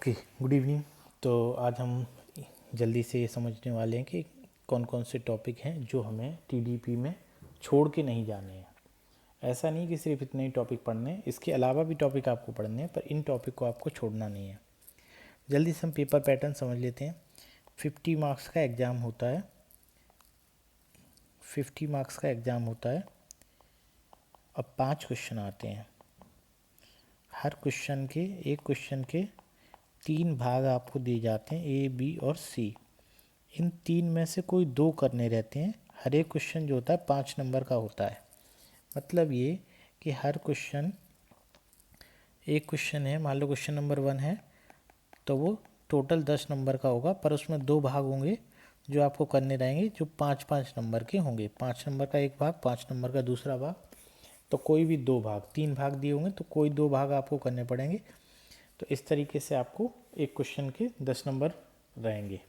Okay, good evening. तो आज हम जल्दी से ये समझने वाले हैं कि कौन कौन से टॉपिक हैं जो हमें टीडीपी में छोड़ के नहीं जाने हैं। ऐसा नहीं कि सिर्फ इतने ही टॉपिक पढ़ने हैं, इसके अलावा भी टॉपिक आपको पढ़ने हैं, पर इन टॉपिक को आपको छोड़ना नहीं है। जल्दी से हम पेपर पैटर्न समझ लेते हैं। 50 मार्क्स का एग्ज़ाम होता है। 50 मार्क्स का एग्ज़ाम होता है। अब 5 क्वेश्चन आते हैं। हर क्वेश्चन के एक क्वेश्चन के 3 भाग आपको दिए जाते हैं, ए, बी और सी। इन 3 में से कोई 2 करने रहते हैं। हर एक क्वेश्चन जो होता है 5 नंबर का होता है। मतलब ये कि हर क्वेश्चन, एक क्वेश्चन है, मान लो क्वेश्चन नंबर 1 है, तो वो टोटल 10 नंबर का होगा, पर उसमें 2 भाग होंगे जो आपको करने रहेंगे, जो 5-5 नंबर के होंगे। 5 नंबर का एक भाग, 5 नंबर का दूसरा भाग। तो कोई भी 2 भाग, 3 भाग दिए होंगे तो कोई 2 भाग आपको करने पड़ेंगे। तो इस तरीके से आपको एक क्वेश्चन के 10 नंबर रहेंगे।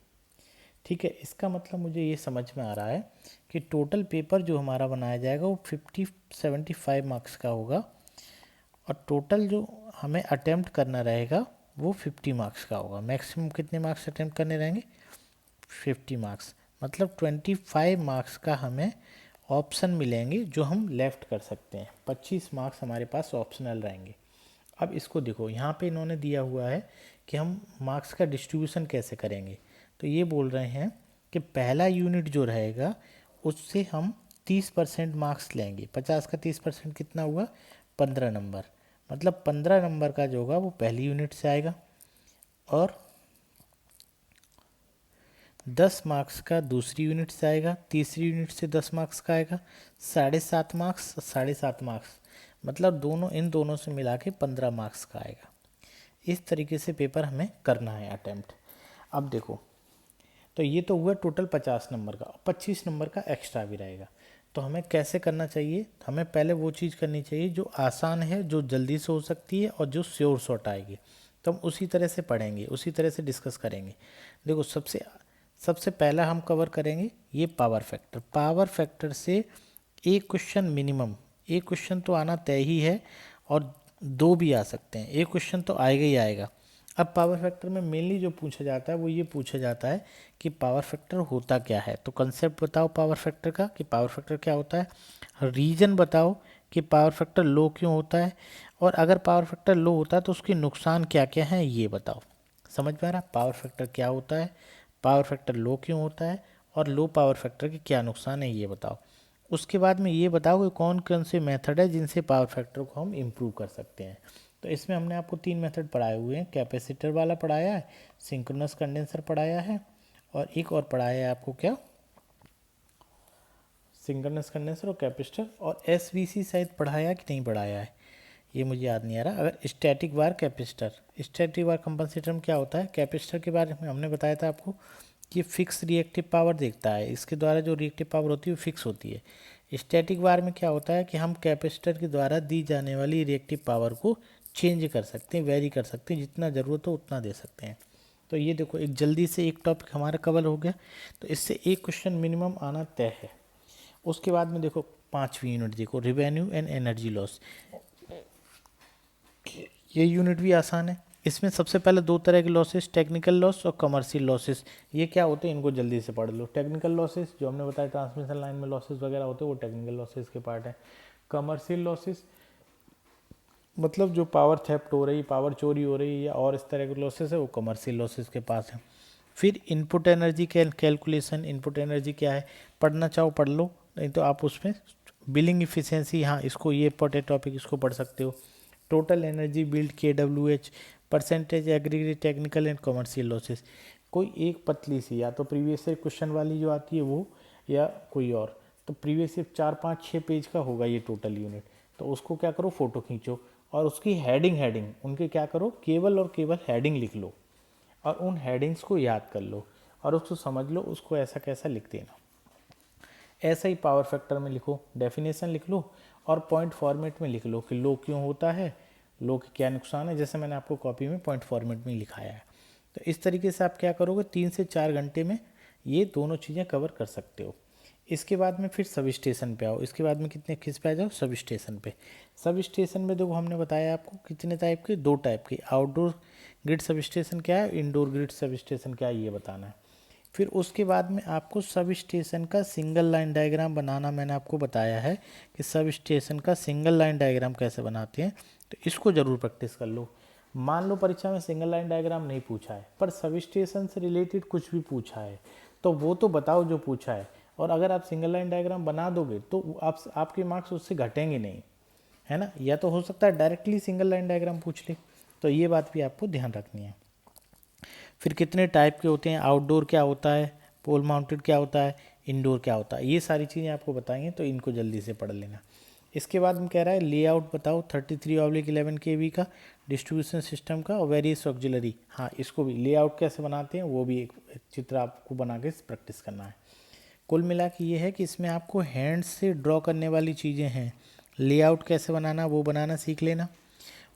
ठीक है, इसका मतलब मुझे ये समझ में आ रहा है कि टोटल पेपर जो हमारा बनाया जाएगा वो 75 मार्क्स का होगा, और टोटल जो हमें अटेम्प्ट करना रहेगा वो 50 मार्क्स का होगा। मैक्सिमम कितने मार्क्स अटेम्प्ट करने रहेंगे? 50 मार्क्स। मतलब 25 मार्क्स का हमें ऑप्शन मिलेंगे जो हम लेफ्ट कर सकते हैं। 25 मार्क्स हमारे पास ऑप्शनल रहेंगे। अब इसको देखो, यहाँ पे इन्होंने दिया हुआ है कि हम मार्क्स का डिस्ट्रीब्यूशन कैसे करेंगे। तो ये बोल रहे हैं कि पहला यूनिट जो रहेगा उससे हम 30% मार्क्स लेंगे। 50 का 30% कितना हुआ? 15 नंबर। मतलब 15 नंबर का जो होगा वो पहली यूनिट से आएगा, और 10 मार्क्स का दूसरी यूनिट से आएगा, तीसरी यूनिट से 10 मार्क्स का आएगा, 7.5 मार्क्स, 7.5 मार्क्स, मतलब दोनों, इन दोनों से मिला के 15 मार्क्स का आएगा। इस तरीके से पेपर हमें करना है अटेम्प्ट। अब देखो, तो ये तो हुआ टोटल 50 नंबर का, 25 नंबर का एक्स्ट्रा भी रहेगा। तो हमें कैसे करना चाहिए? हमें पहले वो चीज़ करनी चाहिए जो आसान है, जो जल्दी से हो सकती है और जो श्योर शॉट आएगी। तो हम उसी तरह से पढ़ेंगे, उसी तरह से डिस्कस करेंगे। देखो, सबसे पहला हम कवर करेंगे ये पावर फैक्टर। पावर फैक्टर से एक क्वेश्चन मिनिमम, एक क्वेश्चन तो आना तय ही है, और 2 भी आ सकते हैं। एक क्वेश्चन तो आएगा ही आएगा। अब पावर फैक्टर में मेनली जो पूछा जाता है वो ये पूछा जाता है कि पावर फैक्टर होता क्या है। तो कंसेप्ट बताओ पावर फैक्टर का, कि पावर फैक्टर क्या होता है। रीज़न बताओ कि पावर फैक्टर लो क्यों होता है, और अगर पावर फैक्टर लो होता है तो उसके नुकसान क्या क्या हैं ये बताओ। समझ में आ रहा? पावर फैक्टर क्या होता है, पावर फैक्टर लो क्यों होता है, और लो पावर फैक्टर के क्या नुकसान है ये बताओ। उसके बाद में ये बताओ कि कौन कौन से मेथड है जिनसे पावर फैक्टर को हम इम्प्रूव कर सकते हैं। तो इसमें हमने आपको 3 मेथड पढ़ाए हुए हैं। कैपेसिटर वाला पढ़ाया है, सिंक्रोनस कंडेंसर पढ़ाया है, और एक और पढ़ाया है आपको क्या, सिंक्रोनस कंडेंसर और कैपेसिटर। और एसवीसी शायद पढ़ाया कि नहीं पढ़ाया है, ये मुझे याद नहीं आ रहा। अगर स्टैटिक वार कैपेसिटर, स्टैटिक वार कंपनसेटर में क्या होता है, कैपेसिटर के बारे में हमने बताया था आपको कि फिक्स रिएक्टिव पावर देखता है, इसके द्वारा जो रिएक्टिव पावर होती है वो फिक्स होती है। स्टैटिक वार में क्या होता है कि हम कैपेसिटर के द्वारा दी जाने वाली रिएक्टिव पावर को चेंज कर सकते हैं, वेरी कर सकते हैं, जितना ज़रूरत हो उतना दे सकते हैं। तो ये देखो, एक जल्दी से एक टॉपिक हमारा कवर हो गया। तो इससे एक क्वेश्चन मिनिमम आना तय है। उसके बाद में देखो 5वीं यूनिट देखो, रिवेन्यू एंड एनर्जी लॉस। ये यूनिट भी आसान है। इसमें सबसे पहले 2 तरह के लॉसेस, टेक्निकल लॉस और कमर्शियल लॉसेस। ये क्या होते हैं इनको जल्दी से पढ़ लो। टेक्निकल लॉसेस जो हमने बताया, ट्रांसमिशन लाइन में लॉसेस वगैरह होते हैं, वो टेक्निकल लॉसेस के पार्ट है। कमर्शियल लॉसेस मतलब जो पावर थेफ्ट हो रही, पावर चोरी हो रही, या और इस तरह के लॉसेस है, वो कमर्शियल लॉसेस के पास है। फिर input energy calculation. Input energy क्या है, पढ़ना चाहो पढ़ लो, नहीं तो आप उसमें बिलिंग इफिशिएंसी, हाँ इसको, ये इंपॉर्टेंट टॉपिक, इसको पढ़ सकते हो। Total energy build KWH, percentage aggregate technical and commercial losses. कोई एक पतली सी, या तो प्रीवियस से क्वेश्चन वाली जो आती है वो, या कोई और। तो प्रीवियस से 4-5-6 पेज का होगा ये टोटल यूनिट। तो उसको क्या करो, फोटो खींचो, और उसकी हेडिंग उनके क्या करो, केवल और केवल हेडिंग लिख लो, और उन हेडिंग्स को याद कर लो, और उसको समझ लो, उसको ऐसा कैसा लिख देना। ऐसा ही पावर फैक्टर में लिखो, डेफिनेशन लिख लो, और पॉइंट फॉर्मेट में लिख लो कि लो क्यों होता है, लो के क्या नुकसान है, जैसे मैंने आपको कॉपी में पॉइंट फॉर्मेट में लिखाया है। तो इस तरीके से आप क्या करोगे, 3 से 4 घंटे में ये दोनों चीज़ें कवर कर सकते हो। इसके बाद में फिर सब स्टेशन पे आओ। इसके बाद में कितने किस पे आ जाओ, सब स्टेशन पे। सब स्टेशन में देखो, हमने बताया आपको कितने टाइप के, 2 टाइप के, आउटडोर ग्रिड सब स्टेशन क्या है, इंडोर ग्रिड सब स्टेशन क्या है, ये बताना है। फिर उसके बाद में आपको सब स्टेशन का सिंगल लाइन डायग्राम बनाना मैंने आपको बताया है कि सब स्टेशन का सिंगल लाइन डायग्राम कैसे बनाते हैं, तो इसको ज़रूर प्रैक्टिस कर लो। मान लो परीक्षा में सिंगल लाइन डायग्राम नहीं पूछा है पर सब स्टेशन से रिलेटेड कुछ भी पूछा है तो वो तो बताओ जो पूछा है, और अगर आप सिंगल लाइन डायग्राम बना दोगे तो आपके मार्क्स उससे घटेंगे नहीं, है ना। या तो हो सकता है डायरेक्टली सिंगल लाइन डायग्राम पूछ ले, तो ये बात भी आपको ध्यान रखनी है। फिर कितने टाइप के होते हैं, आउटडोर क्या होता है, पोल माउंटेड क्या होता है, इंडोर क्या होता है, ये सारी चीज़ें आपको बताएंगे, तो इनको जल्दी से पढ़ लेना। इसके बाद में कह रहा है लेआउट बताओ 33/11 kV का डिस्ट्रीब्यूशन सिस्टम का और वेरियस ऑक्सिलरी। हाँ, इसको भी लेआउट कैसे बनाते हैं वो भी एक चित्र आपको बना के प्रैक्टिस करना है। कुल मिला के ये है कि इसमें आपको हैंड से ड्रॉ करने वाली चीज़ें हैं, लेआउट कैसे बनाना वो बनाना सीख लेना।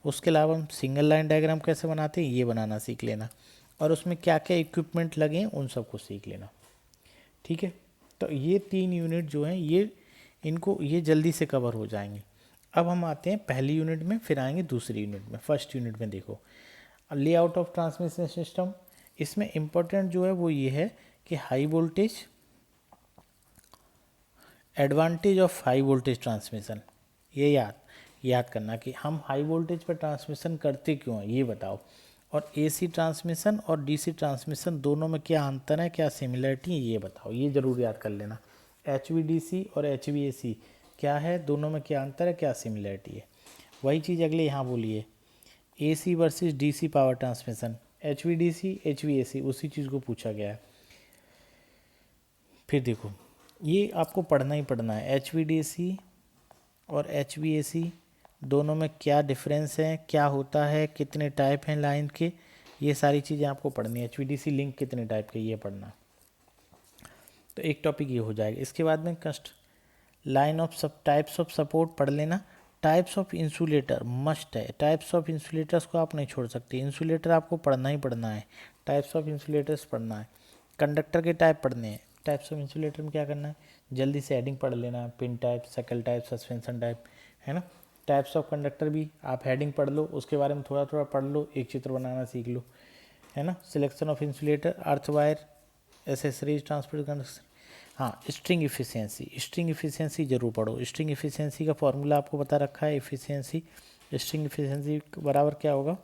उसके अलावा हम सिंगल लाइन डायग्राम कैसे बनाते हैं ये बनाना सीख लेना, और उसमें क्या क्या इक्विपमेंट लगे हैं उन सबको सीख लेना। ठीक है, तो ये 3 यूनिट जो हैं ये जल्दी से कवर हो जाएंगे। अब हम आते हैं पहली यूनिट में, फिर आएंगे दूसरी यूनिट में। फर्स्ट यूनिट में देखो लेआउट ऑफ ट्रांसमिशन सिस्टम। इसमें इम्पोर्टेंट जो है वो ये है कि high voltage, advantage of high voltage transmission, ये याद करना कि हम हाई वोल्टेज पर ट्रांसमिशन करते क्यों हैं ये बताओ, और एसी ट्रांसमिशन और डीसी ट्रांसमिशन दोनों में क्या अंतर है, क्या सिमिलरिटी है ये बताओ, ये ज़रूर याद कर लेना। HVDC और HVAC क्या है, दोनों में क्या अंतर है, क्या सिमिलरिटी है। वही चीज़ अगले यहाँ बोलिए AC versus DC power transmission, HVDC HVAC उसी चीज़ को पूछा गया है। फिर देखो ये आपको पढ़ना ही पढ़ना है, HVDC और HVAC दोनों में क्या डिफरेंस है, क्या होता है, कितने टाइप हैं लाइन के, ये सारी चीज़ें आपको पढ़नी है। HVDC लिंक कितने टाइप के ये पढ़ना है, तो एक टॉपिक ये हो जाएगा। इसके बाद में लाइन ऑफ सब टाइप्स ऑफ सपोर्ट पढ़ लेना। टाइप्स ऑफ इंसुलेटर मस्ट है, टाइप्स ऑफ इंसुलेटर्स को आप नहीं छोड़ सकते, इंसुलेटर आपको पढ़ना ही पढ़ना है, टाइप्स ऑफ इंसुलेटर्स पढ़ना है। कंडक्टर के टाइप पढ़ने हैं, टाइप्स ऑफ इंसुलेटर में क्या करना है, जल्दी से हेडिंग पढ़ लेना, pin type, circle type, suspension type, है ना। टाइप्स ऑफ कंडक्टर भी आप हेडिंग पढ़ लो, उसके बारे में थोड़ा थोड़ा पढ़ लो, एक चित्र बनाना सीख लो, है ना। Selection of insulator, earth wire, accessories, transport conduction. हाँ, स्ट्रिंग इफिशियंसी जरूर पढ़ो। स्ट्रिंग इफिशियंसी का फॉर्मूला आपको बता रखा है, स्ट्रिंग इफिशियंसी बराबर क्या होगा,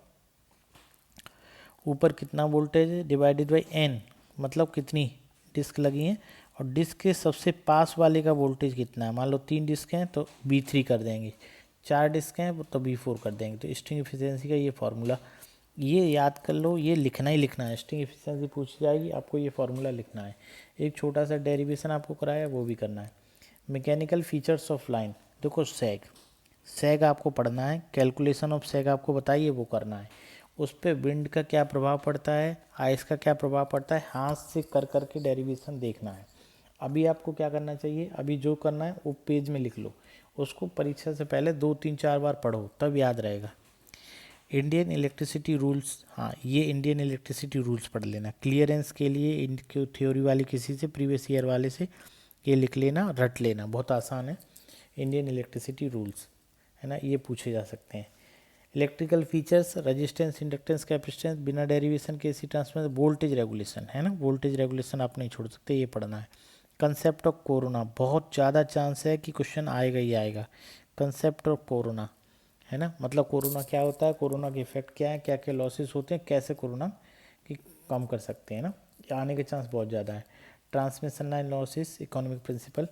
ऊपर कितना वोल्टेज है डिवाइडेड बाई n, मतलब कितनी डिस्क लगी हैं, और डिस्क के सबसे पास वाले का वोल्टेज कितना है। मान लो 3 डिस्क हैं तो B3 कर देंगे, 4 डिस्क हैं तो B4 कर देंगे। तो स्ट्रिंग इफिशियंसी का ये फार्मूला ये याद कर लो, ये लिखना ही लिखना है। स्ट्रिंग इफिशियंसी पूछी जाएगी आपको, ये फार्मूला लिखना है। एक छोटा सा डेरिवेशन आपको कराया वो भी करना है। मैकेनिकल फीचर्स ऑफ लाइन, देखो सैग आपको पढ़ना है, कैलकुलेशन ऑफ सैग आपको बताइए वो करना है। उस पर विंड का क्या प्रभाव पड़ता है, आइस का क्या प्रभाव पड़ता है, हाथ से कर के डेरिवेशन देखना है। अभी आपको क्या करना चाहिए, अभी जो करना है वो पेज में लिख लो, उसको परीक्षा से पहले 2-3-4 बार पढ़ो तब याद रहेगा। इंडियन इलेक्ट्रिसिटी रूल्स, हाँ ये इंडियन इलेक्ट्रिसिटी रूल्स पढ़ लेना। क्लियरेंस के लिए इनके थ्योरी वाली किसी से प्रीवियस ईयर वाले से ये लिख लेना, रट लेना, बहुत आसान है। इंडियन इलेक्ट्रिसिटी रूल्स, है ना, ये पूछे जा सकते हैं। Electrical features, resistance, inductance, capacitance, बिना डेरिवेशन के एसी ट्रांसफर, वोल्टेज रेगुलेशन, है ना, वोल्टेज रेगुलेशन आप नहीं छोड़ सकते, ये पढ़ना है। कंसेप्ट ऑफ कोरोना, बहुत ज़्यादा चांस है कि क्वेश्चन आएगा ही आएगा। कंसेप्ट ऑफ कोरोना, है ना, मतलब कोरोना क्या होता है, कोरोना के इफेक्ट क्या है, क्या क्या लॉसेस होते हैं, कैसे कोरोना की कम कर सकते हैं ना, आने के चांस बहुत ज़्यादा है। Transmission line losses, economic principle.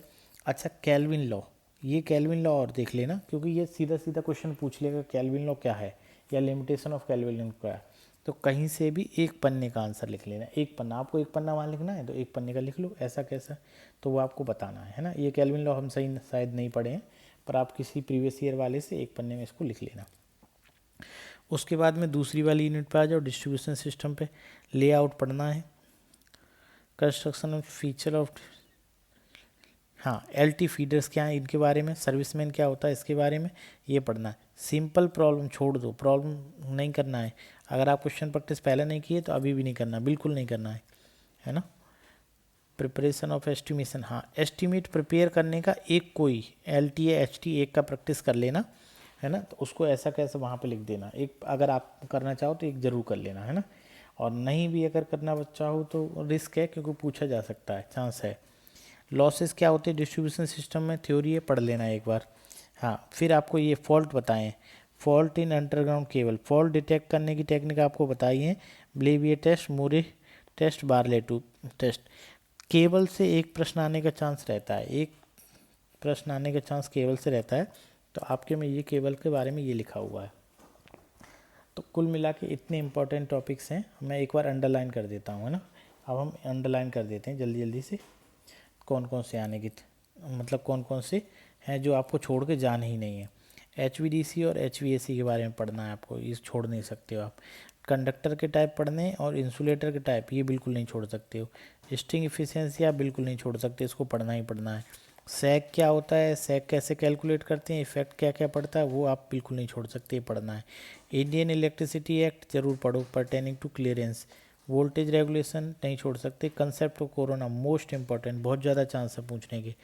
अच्छा, कैल्विन लॉ, ये कैल्विन लॉ और देख लेना क्योंकि ये सीधा सीधा क्वेश्चन पूछ लेगा कैल्विन लॉ क्या है या लिमिटेशन ऑफ कैल्विन लॉ क्या है। तो कहीं से भी एक पन्ने का आंसर लिख लेना, एक पन्ना, आपको एक पन्ना वहाँ लिखना है तो एक पन्ने का लिख लो, ऐसा कैसा, तो वो आपको बताना है ना। ये कैल्विन लॉ हम सही शायद नहीं पढ़े हैं पर आप किसी प्रीवियस ईयर वाले से एक पन्ने में इसको लिख लेना। उसके बाद में दूसरी वाली यूनिट पे आ जाओ, डिस्ट्रीब्यूशन सिस्टम पे लेआउट पढ़ना है। कंस्ट्रक्शन ऑफ फीचर ऑफ, हाँ LT फीडर्स क्या है इनके बारे में, सर्विसमैन क्या होता है इसके बारे में ये पढ़ना है। सिंपल प्रॉब्लम छोड़ दो, प्रॉब्लम नहीं करना है। अगर आप क्वेश्चन प्रैक्टिस पहले नहीं किए तो अभी भी नहीं करना, बिल्कुल नहीं करना है ना। प्रिपरेशन ऑफ एस्टिमेशन, हाँ एस्टिमेट प्रिपेयर करने का एक कोई LT या HT एक का प्रैक्टिस कर लेना, है ना। तो उसको ऐसा कैसे वहाँ पे लिख देना, एक अगर आप करना चाहो तो एक ज़रूर कर लेना, है ना। और नहीं भी अगर करना चाहो तो रिस्क है, क्योंकि पूछा जा सकता है, चांस है। लॉसेस क्या होते हैं डिस्ट्रीब्यूशन सिस्टम में, थ्योरी है, पढ़ लेना एक बार। हाँ, फिर आपको ये फॉल्ट बताएं, fault in underground cable, fault detect करने की टेक्निक आपको बताई है, ब्लेविए टेस्ट, मूरे टेस्ट, बार्लेटू टेस्ट। केबल से एक प्रश्न आने का चांस रहता है, एक प्रश्न आने का चांस केबल से रहता है। तो आपके में ये केबल के बारे में ये लिखा हुआ है। तो कुल मिला के इतने इंपॉर्टेंट टॉपिक्स हैं, मैं एक बार अंडरलाइन कर देता हूँ, है ना। अब हम अंडरलाइन कर देते हैं जल्दी जल्दी से, कौन कौन से आने की, मतलब कौन कौन से हैं जो आपको छोड़ के जाने ही नहीं है। HVDC और HVAC के बारे में पढ़ना है आपको, ये छोड़ नहीं सकते हो आप। कंडक्टर के टाइप पढ़ने और इंसुलेटर के टाइप, ये बिल्कुल नहीं छोड़ सकते हो। स्ट्रिंग इफिशियंसी आप बिल्कुल नहीं छोड़ सकते, इसको पढ़ना ही पढ़ना है। सैक क्या होता है, सैक कैसे कैलकुलेट करते हैं, इफेक्ट क्या क्या पड़ता है, वो आप बिल्कुल नहीं छोड़ सकते, पढ़ना है। इंडियन इलेक्ट्रिसिटी एक्ट जरूर पढ़ो, pertaining to clearance. Voltage regulation नहीं छोड़ सकते। Concept of corona most important, बहुत ज़्यादा चांस है पूछने के।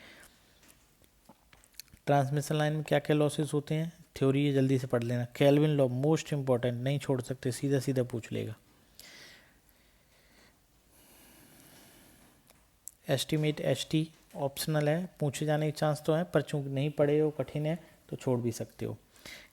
ट्रांसमिशन लाइन में क्या क्या लॉसेस होते हैं, थ्योरी है, जल्दी से पढ़ लेना। केल्विन लॉ मोस्ट इंपॉर्टेंट, नहीं छोड़ सकते, सीधा सीधा पूछ लेगा। एस्टिमेट HT ऑप्शनल है, पूछे जाने के चांस तो है, पर चूंकि नहीं पढ़े हो, कठिन है, तो छोड़ भी सकते हो।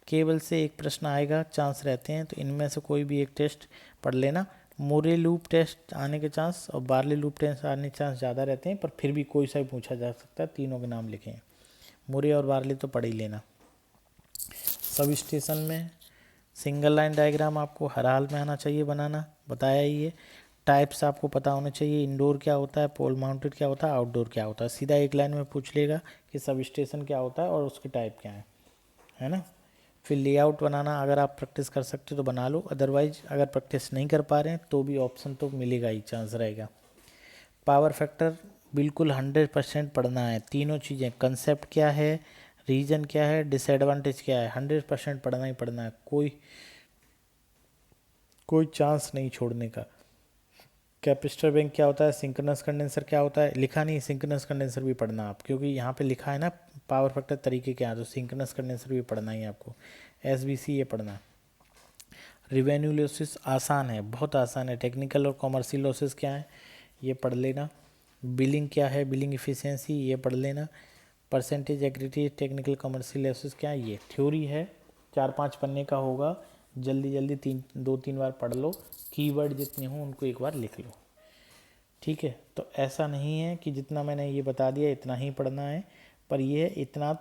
केबल से एक प्रश्न आएगा, चांस रहते हैं, तो इनमें से कोई भी एक टेस्ट पढ़ लेना। मोरे लूप टेस्ट आने के चांस और बार्ले लूप टेस्ट आने के चांस ज़्यादा रहते हैं, पर फिर भी कोई सा भी पूछा जा सकता है, तीनों के नाम लिखें। मोरे और बार्ले तो पढ़ ही लेना। सब स्टेशन में सिंगल लाइन डायग्राम आपको हर हाल में आना चाहिए बनाना, बताया ही है। टाइप्स आपको पता होने चाहिए, इंडोर क्या होता है, पोल माउंटेड क्या होता है, आउटडोर क्या होता है, सीधा एक लाइन में पूछ लेगा कि सब स्टेशन क्या होता है और उसके टाइप क्या है ना। फिर लेआउट बनाना, अगर आप प्रैक्टिस कर सकते हो तो बना लो, अदरवाइज अगर प्रैक्टिस नहीं कर पा रहे हैं तो भी ऑप्शन तो मिलेगा ही, चांस रहेगा। पावर फैक्टर बिल्कुल 100% पढ़ना है, तीनों चीज़ें, कंसेप्ट क्या है, रीजन क्या है, डिसएडवांटेज क्या है, 100% पढ़ना ही पढ़ना है, कोई चांस नहीं छोड़ने का। कैपेसिटर बैंक क्या होता है, सिंक्रोनस कंडेंसर क्या होता है, लिखा नहीं, सिंक्रोनस कंडेंसर भी पढ़ना आप, क्योंकि यहाँ पे लिखा है ना पावर फैक्टर तरीके क्या है, तो सिंक्रोनस कंडेंसर भी पढ़ना ही आपको। SBC ये पढ़ना है। रिवेन्यू लॉसेस आसान है, बहुत आसान है। टेक्निकल और कॉमर्शियल लॉसेस क्या है, ये पढ़ लेना। बिलिंग क्या है, बिलिंग इफिशियंसी, ये पढ़ लेना। परसेंटेज एग्रीटी टेक्निकल कॉमर्शियल लॉसेस क्या है, ये थ्योरी है, 4-5 पन्ने का होगा, जल्दी जल्दी 2-3 बार पढ़ लो, कीवर्ड जितने हों उनको एक बार लिख लो, ठीक है। तो ऐसा नहीं है कि जितना मैंने ये बता दिया इतना ही पढ़ना है, पर ये इतना